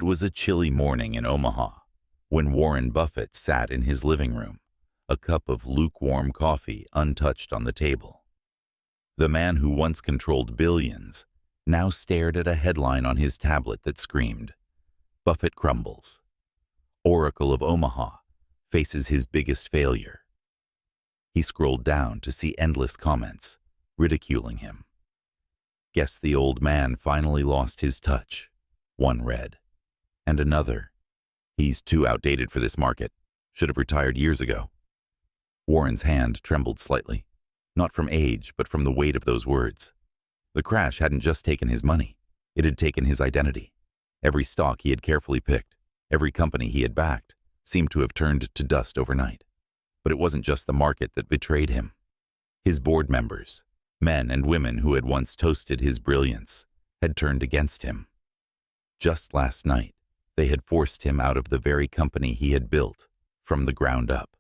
was a chilly morning in Omaha when Warren Buffett sat in his living room, a cup of lukewarm coffee untouched on the table. The man who once controlled billions now stared at a headline on his tablet that screamed, "Buffett crumbles. Oracle of Omaha faces his biggest failure." He scrolled down to see endless comments, ridiculing him. "Guess the old man finally lost his touch," one read. And another, "He's too outdated for this market. Should have retired years ago." Warren's hand trembled slightly, not from age, but from the weight of those words. The crash hadn't just taken his money. It had taken his identity. Every stock he had carefully picked, every company he had backed, seemed to have turned to dust overnight. But it wasn't just the market that betrayed him. His board members, men and women who had once toasted his brilliance, had turned against him. Just last night, they had forced him out of the very company he had built, from the ground up.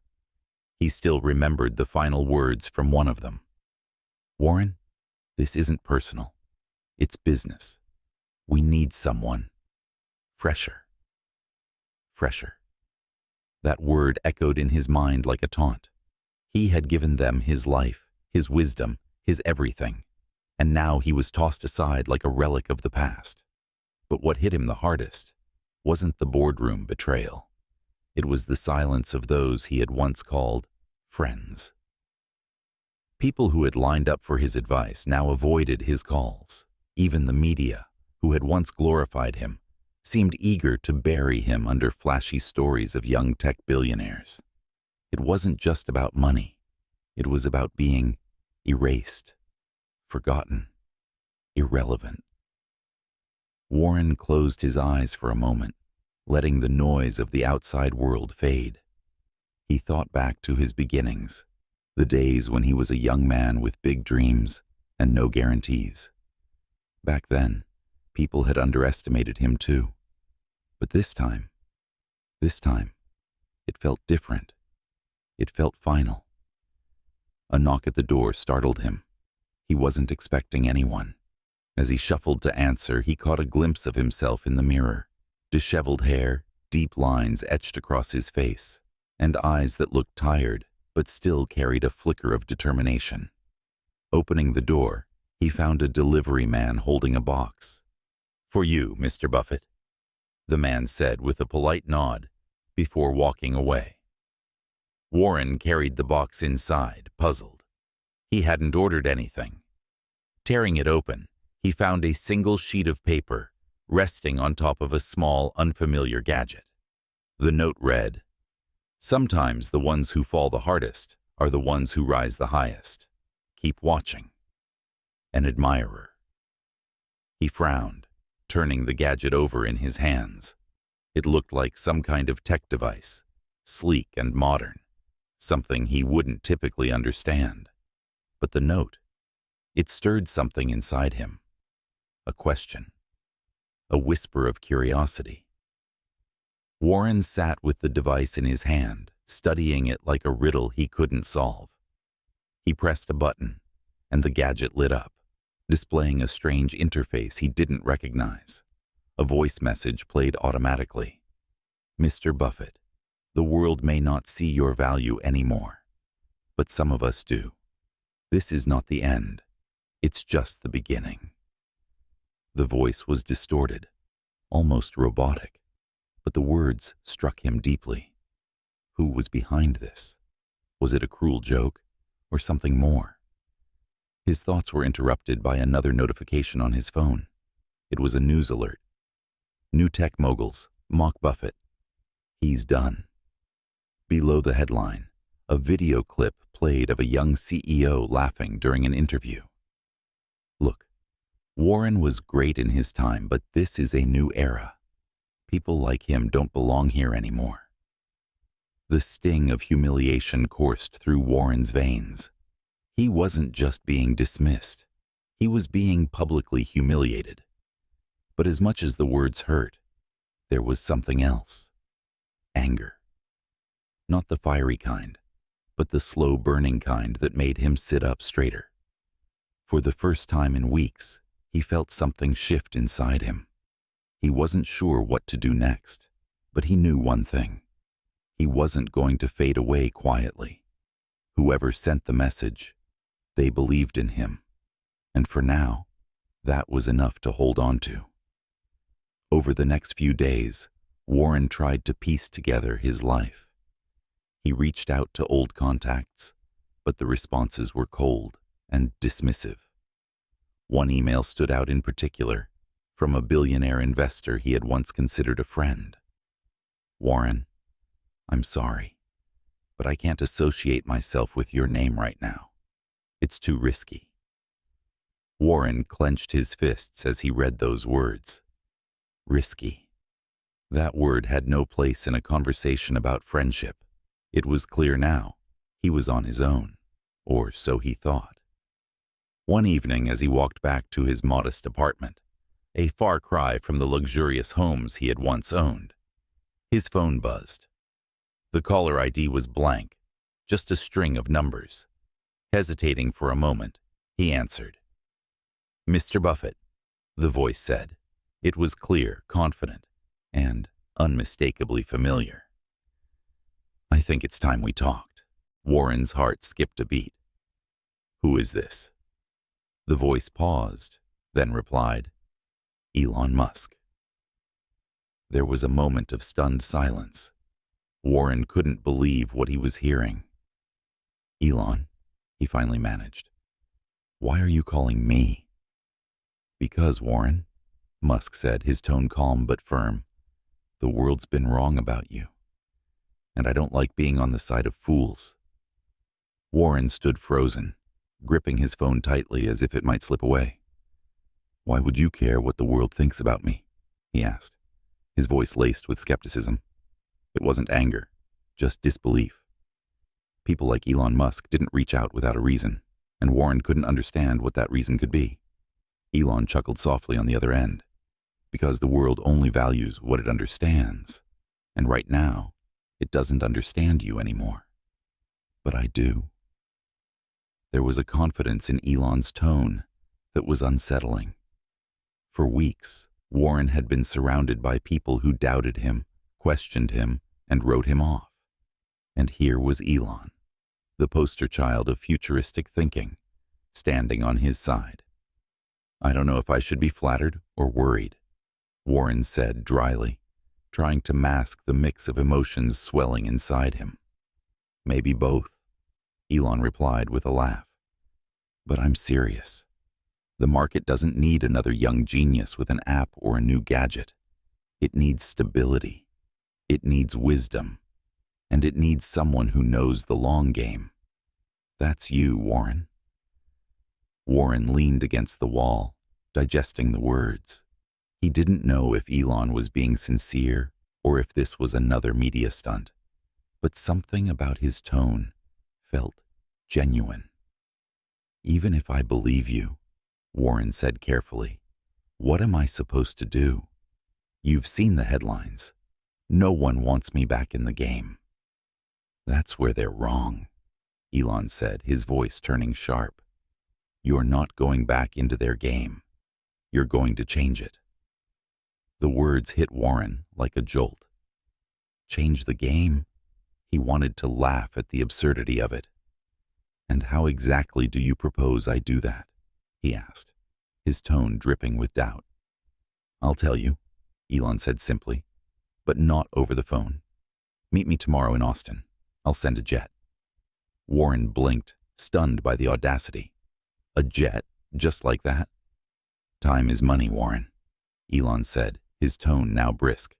He still remembered the final words from one of them. "Warren, this isn't personal. It's business. We need someone fresher." Fresher. That word echoed in his mind like a taunt. He had given them his life, his wisdom, his everything, and now he was tossed aside like a relic of the past. But what hit him the hardest wasn't the boardroom betrayal. It was the silence of those he had once called friends. People who had lined up for his advice now avoided his calls. Even the media, who had once glorified him, seemed eager to bury him under flashy stories of young tech billionaires. It wasn't just about money. It was about being erased, forgotten, irrelevant. Warren closed his eyes for a moment, letting the noise of the outside world fade. He thought back to his beginnings, the days when he was a young man with big dreams and no guarantees. Back then, people had underestimated him too. But this time, it felt different. It felt final. A knock at the door startled him. He wasn't expecting anyone. As he shuffled to answer, he caught a glimpse of himself in the mirror. Disheveled hair, deep lines etched across his face, and eyes that looked tired but still carried a flicker of determination. Opening the door, he found a delivery man holding a box. "For you, Mr. Buffett," the man said with a polite nod before walking away. Warren carried the box inside, puzzled. He hadn't ordered anything. Tearing it open, he found a single sheet of paper resting on top of a small, unfamiliar gadget. The note read, "Sometimes the ones who fall the hardest are the ones who rise the highest. Keep watching. An admirer." He frowned, turning the gadget over in his hands. It looked like some kind of tech device, sleek and modern, something he wouldn't typically understand. But the note, it stirred something inside him. A question. A whisper of curiosity. Warren sat with the device in his hand, studying it like a riddle he couldn't solve. He pressed a button, and the gadget lit up, displaying a strange interface he didn't recognize. A voice message played automatically. "Mr. Buffett, the world may not see your value anymore, but some of us do. This is not the end. It's just the beginning." The voice was distorted, almost robotic, but the words struck him deeply. Who was behind this? Was it a cruel joke, or something more? His thoughts were interrupted by another notification on his phone. It was a news alert. "New tech moguls mock Buffett. He's done." Below the headline, a video clip played of a young CEO laughing during an interview. Look, Warren was great in his time, but this is a new era. People like him don't belong here anymore. The sting of humiliation coursed through Warren's veins. He wasn't just being dismissed. He was being publicly humiliated. But as much as the words hurt, there was something else. Anger. Not the fiery kind, but the slow-burning kind that made him sit up straighter. For the first time in weeks, he felt something shift inside him. He wasn't sure what to do next, but he knew one thing. He wasn't going to fade away quietly. Whoever sent the message, they believed in him. And for now, that was enough to hold on to. Over the next few days, Warren tried to piece together his life. He reached out to old contacts, but the responses were cold and dismissive. One email stood out in particular, from a billionaire investor he had once considered a friend. "Warren, I'm sorry, but I can't associate myself with your name right now. It's too risky." Warren clenched his fists as he read those words. Risky. That word had no place in a conversation about friendship. It was clear now. He was on his own, or so he thought. One evening, as he walked back to his modest apartment, a far cry from the luxurious homes he had once owned, his phone buzzed. The caller ID was blank, just a string of numbers. Hesitating for a moment, he answered. "Mr. Buffett," the voice said. It was clear, confident, and unmistakably familiar. "I think it's time we talked." Warren's heart skipped a beat. "Who is this?" The voice paused, then replied, "Elon Musk." There was a moment of stunned silence. Warren couldn't believe what he was hearing. "Elon," he finally managed, "why are you calling me?" "Because, Warren," Musk said, his tone calm but firm, "the world's been wrong about you, and I don't like being on the side of fools." Warren stood frozen, gripping his phone tightly as if it might slip away. "Why would you care what the world thinks about me?" he asked, his voice laced with skepticism. It wasn't anger, just disbelief. People like Elon Musk didn't reach out without a reason, and Warren couldn't understand what that reason could be. Elon chuckled softly on the other end. "Because the world only values what it understands, and right now, it doesn't understand you anymore. But I do." There was a confidence in Elon's tone that was unsettling. For weeks, Warren had been surrounded by people who doubted him, questioned him, and wrote him off. And here was Elon, the poster child of futuristic thinking, standing on his side. "I don't know if I should be flattered or worried," Warren said dryly, trying to mask the mix of emotions swelling inside him. "Maybe both," Elon replied with a laugh. "But I'm serious. The market doesn't need another young genius with an app or a new gadget. It needs stability. It needs wisdom. And it needs someone who knows the long game. That's you, Warren." Warren leaned against the wall, digesting the words. He didn't know if Elon was being sincere or if this was another media stunt, but something about his tone felt genuine. "Even if I believe you," Warren said carefully, "what am I supposed to do? You've seen the headlines. No one wants me back in the game." "That's where they're wrong," Elon said, his voice turning sharp. "You're not going back into their game. You're going to change it." The words hit Warren like a jolt. Change the game? He wanted to laugh at the absurdity of it. "And how exactly do you propose I do that?" he asked, his tone dripping with doubt. "I'll tell you," Elon said simply, "but not over the phone. Meet me tomorrow in Austin. I'll send a jet." Warren blinked, stunned by the audacity. "A jet, just like that?" "Time is money, Warren," Elon said, his tone now brisk.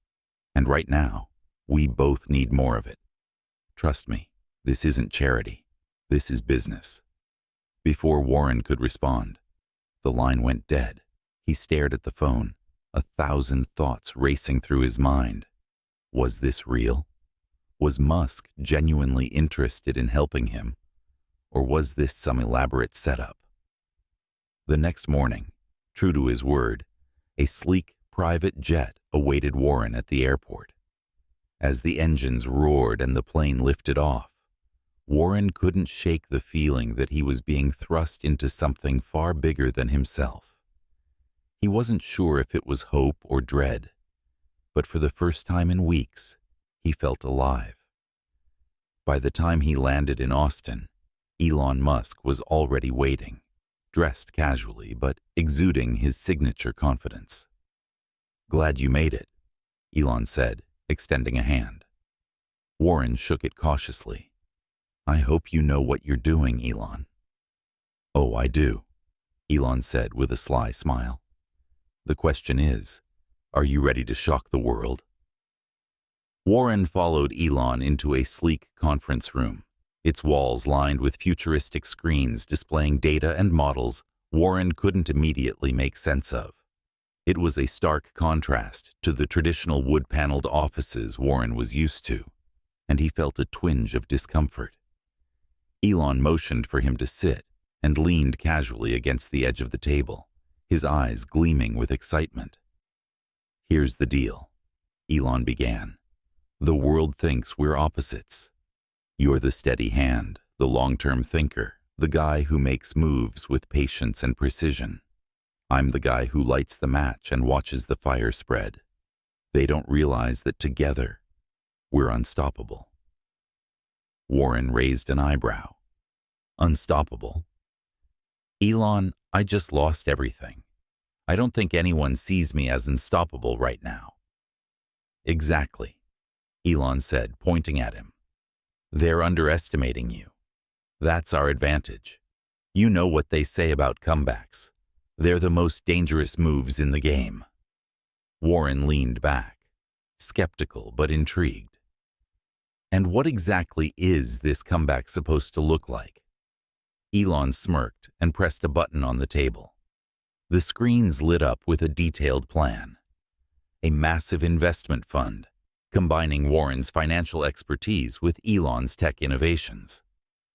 "And right now, we both need more of it. Trust me, this isn't charity. This is business." Before Warren could respond, the line went dead. He stared at the phone, 1,000 thoughts racing through his mind. Was this real? Was Musk genuinely interested in helping him? Or was this some elaborate setup? The next morning, true to his word, a sleek private jet awaited Warren at the airport. As the engines roared and the plane lifted off, Warren couldn't shake the feeling that he was being thrust into something far bigger than himself. He wasn't sure if it was hope or dread, but for the first time in weeks, he felt alive. By the time he landed in Austin, Elon Musk was already waiting, dressed casually but exuding his signature confidence. "Glad you made it," Elon said, extending a hand. Warren shook it cautiously. "I hope you know what you're doing, Elon." "Oh, I do," Elon said with a sly smile. "The question is, are you ready to shock the world?" Warren followed Elon into a sleek conference room, its walls lined with futuristic screens displaying data and models Warren couldn't immediately make sense of. It was a stark contrast to the traditional wood-paneled offices Warren was used to, and he felt a twinge of discomfort. Elon motioned for him to sit and leaned casually against the edge of the table, his eyes gleaming with excitement. "Here's the deal," Elon began. "The world thinks we're opposites. You're the steady hand, the long-term thinker, the guy who makes moves with patience and precision. I'm the guy who lights the match and watches the fire spread. They don't realize that together, we're unstoppable." Warren raised an eyebrow. "Unstoppable?" "Elon, I just lost everything. I don't think anyone sees me as unstoppable right now." "Exactly," Elon said, pointing at him. "They're underestimating you. That's our advantage. You know what they say about comebacks. They're the most dangerous moves in the game." Warren leaned back, skeptical but intrigued. "And what exactly is this comeback supposed to look like?" Elon smirked and pressed a button on the table. The screens lit up with a detailed plan. A massive investment fund, combining Warren's financial expertise with Elon's tech innovations.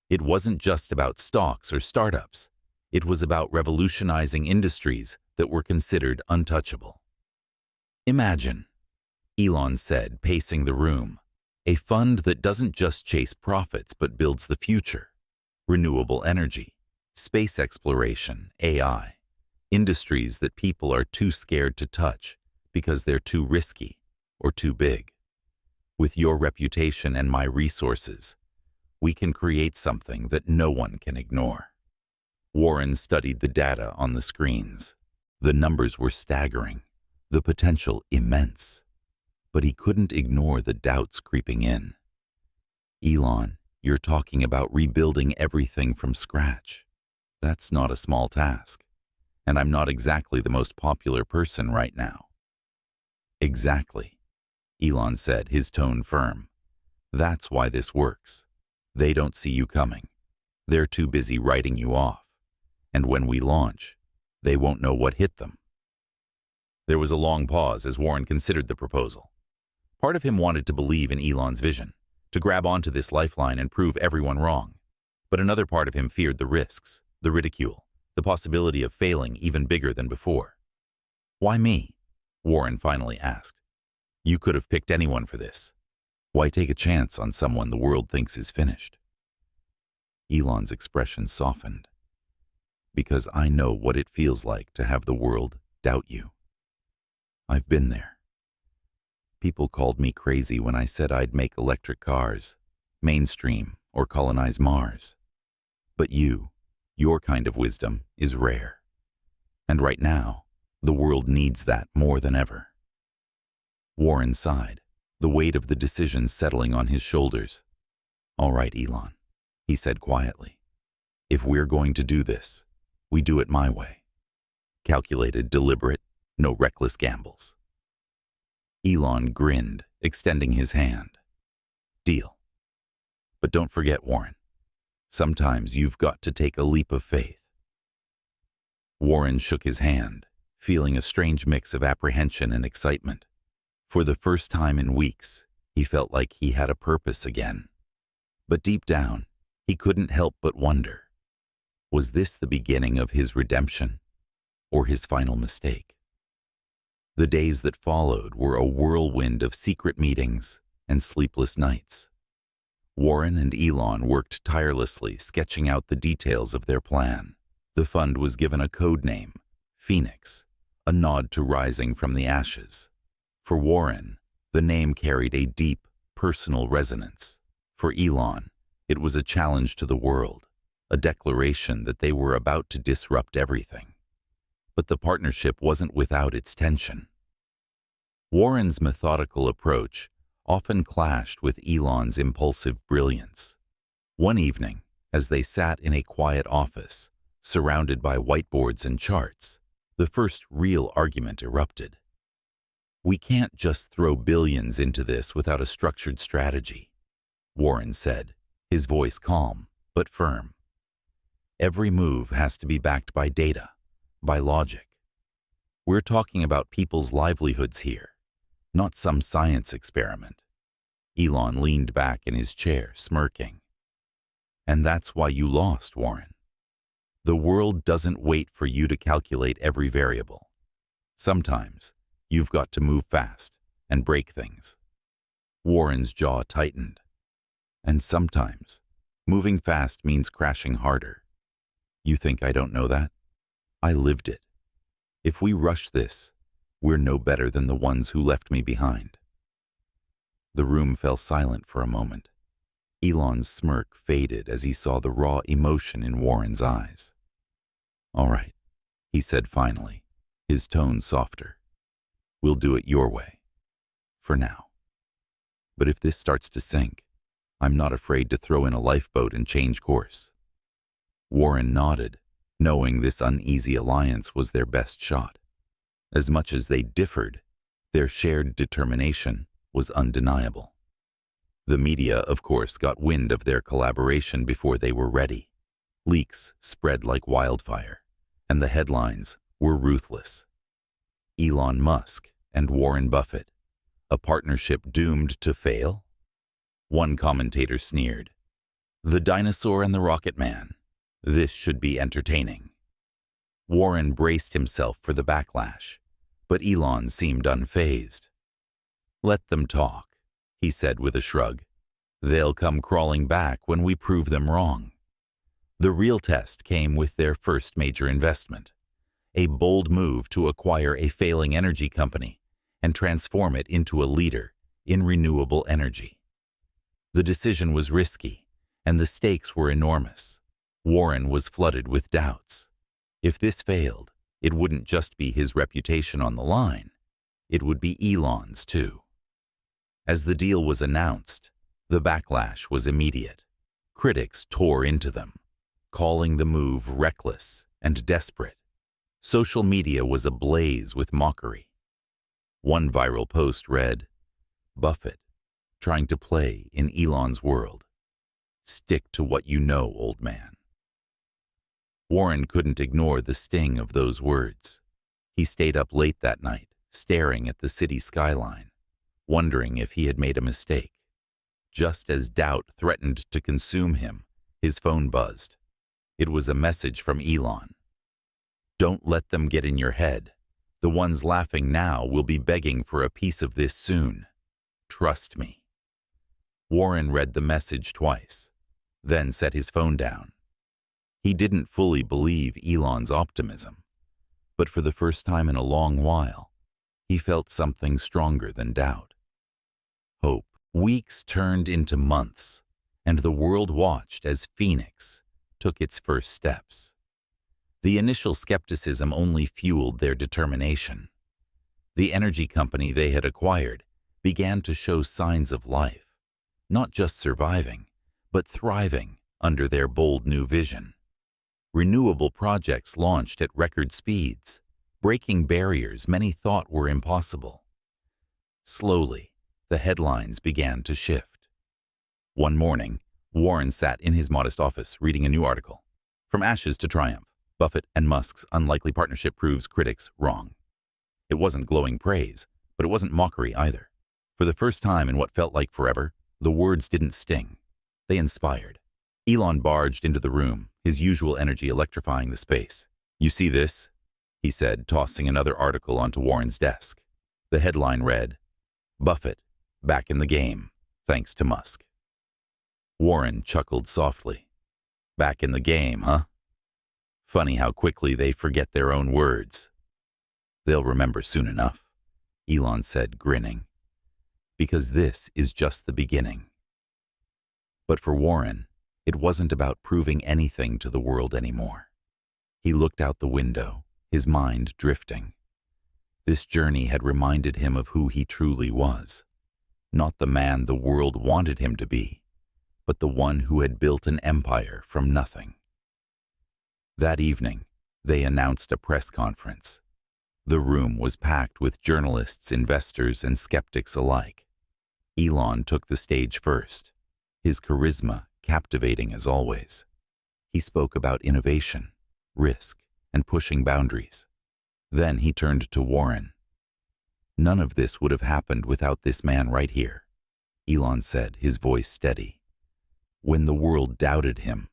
It wasn't just about stocks or startups. It was about revolutionizing industries that were considered untouchable. "Imagine," Elon said, pacing the room, "a fund that doesn't just chase profits but builds the future. Renewable energy, space exploration, AI. Industries that people are too scared to touch because they're too risky or too big. With your reputation and my resources, we can create something that no one can ignore." Warren studied the data on the screens. The numbers were staggering, the potential immense. But he couldn't ignore the doubts creeping in. "Elon, you're talking about rebuilding everything from scratch. That's not a small task. And I'm not exactly the most popular person right now." "Exactly," Elon said, his tone firm. "That's why this works. They don't see you coming. They're too busy writing you off. And when we launch, they won't know what hit them." There was a long pause as Warren considered the proposal. Part of him wanted to believe in Elon's vision, to grab onto this lifeline and prove everyone wrong. But another part of him feared the risks, the ridicule, the possibility of failing even bigger than before. "Why me?" Warren finally asked. "You could have picked anyone for this. Why take a chance on someone the world thinks is finished?" Elon's expression softened. "Because I know what it feels like to have the world doubt you. I've been there. People called me crazy when I said I'd make electric cars, mainstream, or colonize Mars. But your kind of wisdom is rare. And right now, the world needs that more than ever." Warren sighed, the weight of the decision settling on his shoulders. "All right, Elon," he said quietly. "If we're going to do this, we do it my way. Calculated, deliberate, no reckless gambles." Elon grinned, extending his hand. "Deal. But don't forget, Warren, sometimes you've got to take a leap of faith." Warren shook his hand, feeling a strange mix of apprehension and excitement. For the first time in weeks, he felt like he had a purpose again. But deep down, he couldn't help but wonder, was this the beginning of his redemption or his final mistake? The days that followed were a whirlwind of secret meetings and sleepless nights. Warren and Elon worked tirelessly, sketching out the details of their plan. The fund was given a code name, Phoenix, a nod to rising from the ashes. For Warren, the name carried a deep, personal resonance. For Elon, it was a challenge to the world, a declaration that they were about to disrupt everything. But the partnership wasn't without its tension. Warren's methodical approach often clashed with Elon's impulsive brilliance. One evening, as they sat in a quiet office, surrounded by whiteboards and charts, the first real argument erupted. "We can't just throw billions into this without a structured strategy," Warren said, his voice calm but firm. "Every move has to be backed by data, by logic. We're talking about people's livelihoods here, not some science experiment." Elon leaned back in his chair, smirking. "And that's why you lost, Warren. The world doesn't wait for you to calculate every variable. Sometimes, you've got to move fast and break things." Warren's jaw tightened. "And sometimes, moving fast means crashing harder. You think I don't know that? I lived it. If we rush this, we're no better than the ones who left me behind." The room fell silent for a moment. Elon's smirk faded as he saw the raw emotion in Warren's eyes. "All right," he said finally, his tone softer. "We'll do it your way. For now. But if this starts to sink, I'm not afraid to throw in a lifeboat and change course." Warren nodded, knowing this uneasy alliance was their best shot. As much as they differed, their shared determination was undeniable. The media, of course, got wind of their collaboration before they were ready. Leaks spread like wildfire, and the headlines were ruthless. Elon Musk and Warren Buffett, a partnership doomed to fail? One commentator sneered. "The dinosaur and the rocket man. This should be entertaining." Warren braced himself for the backlash, but Elon seemed unfazed. "Let them talk," he said with a shrug. "They'll come crawling back when we prove them wrong." The real test came with their first major investment, a bold move to acquire a failing energy company and transform it into a leader in renewable energy. The decision was risky, and the stakes were enormous. Warren was flooded with doubts. If this failed, it wouldn't just be his reputation on the line, it would be Elon's too. As the deal was announced, the backlash was immediate. Critics tore into them, calling the move reckless and desperate. Social media was ablaze with mockery. One viral post read, "Buffett, trying to play in Elon's world. Stick to what you know, old man." Warren couldn't ignore the sting of those words. He stayed up late that night, staring at the city skyline, wondering if he had made a mistake. Just as doubt threatened to consume him, his phone buzzed. It was a message from Elon. "Don't let them get in your head. The ones laughing now will be begging for a piece of this soon. Trust me." Warren read the message twice, then set his phone down. He didn't fully believe Elon's optimism, but for the first time in a long while, he felt something stronger than doubt. Hope. Weeks turned into months, and the world watched as Phoenix took its first steps. The initial skepticism only fueled their determination. The energy company they had acquired began to show signs of life, not just surviving, but thriving under their bold new vision. Renewable projects launched at record speeds, breaking barriers many thought were impossible. Slowly, the headlines began to shift. One morning, Warren sat in his modest office reading a new article. "From Ashes to Triumph, Buffett and Musk's unlikely partnership proves critics wrong." It wasn't glowing praise, but it wasn't mockery either. For the first time in what felt like forever, the words didn't sting. They inspired. Elon barged into the room, his usual energy electrifying the space. "You see this?" he said, tossing another article onto Warren's desk. The headline read, "Buffett, back in the game, thanks to Musk." Warren chuckled softly. "Back in the game, huh? Funny how quickly they forget their own words." "They'll remember soon enough," Elon said, grinning. Because this is just the beginning. But for Warren, it wasn't about proving anything to the world anymore. He looked out the window, his mind drifting. This journey had reminded him of who he truly was. Not the man the world wanted him to be, but the one who had built an empire from nothing. That evening, they announced a press conference. The room was packed with journalists, investors, and skeptics alike. Elon took the stage first, his charisma captivating as always. He spoke about innovation, risk, and pushing boundaries. Then he turned to Warren. None of this would have happened without this man right here, Elon said, his voice steady. When the world doubted him,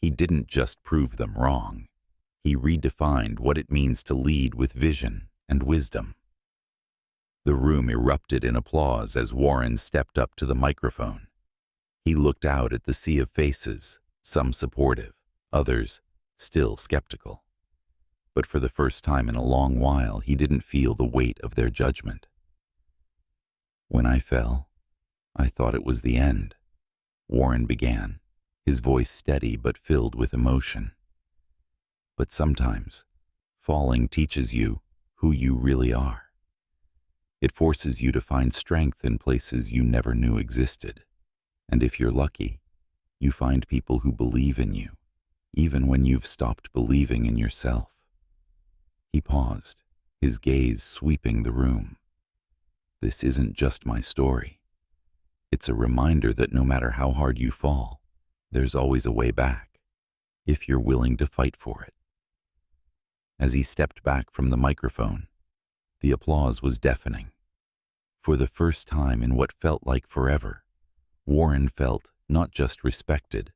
he didn't just prove them wrong. He redefined what it means to lead with vision and wisdom. The room erupted in applause as Warren stepped up to the microphone. He looked out at the sea of faces, some supportive, others still skeptical. But for the first time in a long while, he didn't feel the weight of their judgment. When I fell, I thought it was the end, Warren began, his voice steady but filled with emotion. But sometimes, falling teaches you who you really are. It forces you to find strength in places you never knew existed. And if you're lucky, you find people who believe in you, even when you've stopped believing in yourself. He paused, his gaze sweeping the room. This isn't just my story. It's a reminder that no matter how hard you fall, there's always a way back, if you're willing to fight for it. As he stepped back from the microphone, the applause was deafening. For the first time in what felt like forever, Warren felt not just respected,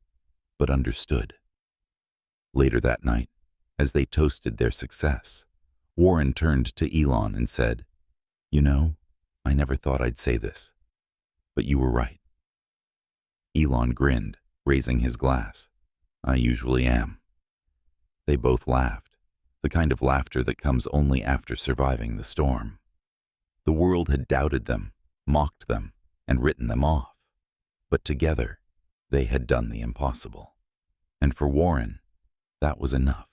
but understood. Later that night, as they toasted their success, Warren turned to Elon and said, "You know, I never thought I'd say this, but you were right." Elon grinned, raising his glass. "I usually am." They both laughed, the kind of laughter that comes only after surviving the storm. The world had doubted them, mocked them, and written them off. But together, they had done the impossible. And for Warren, that was enough.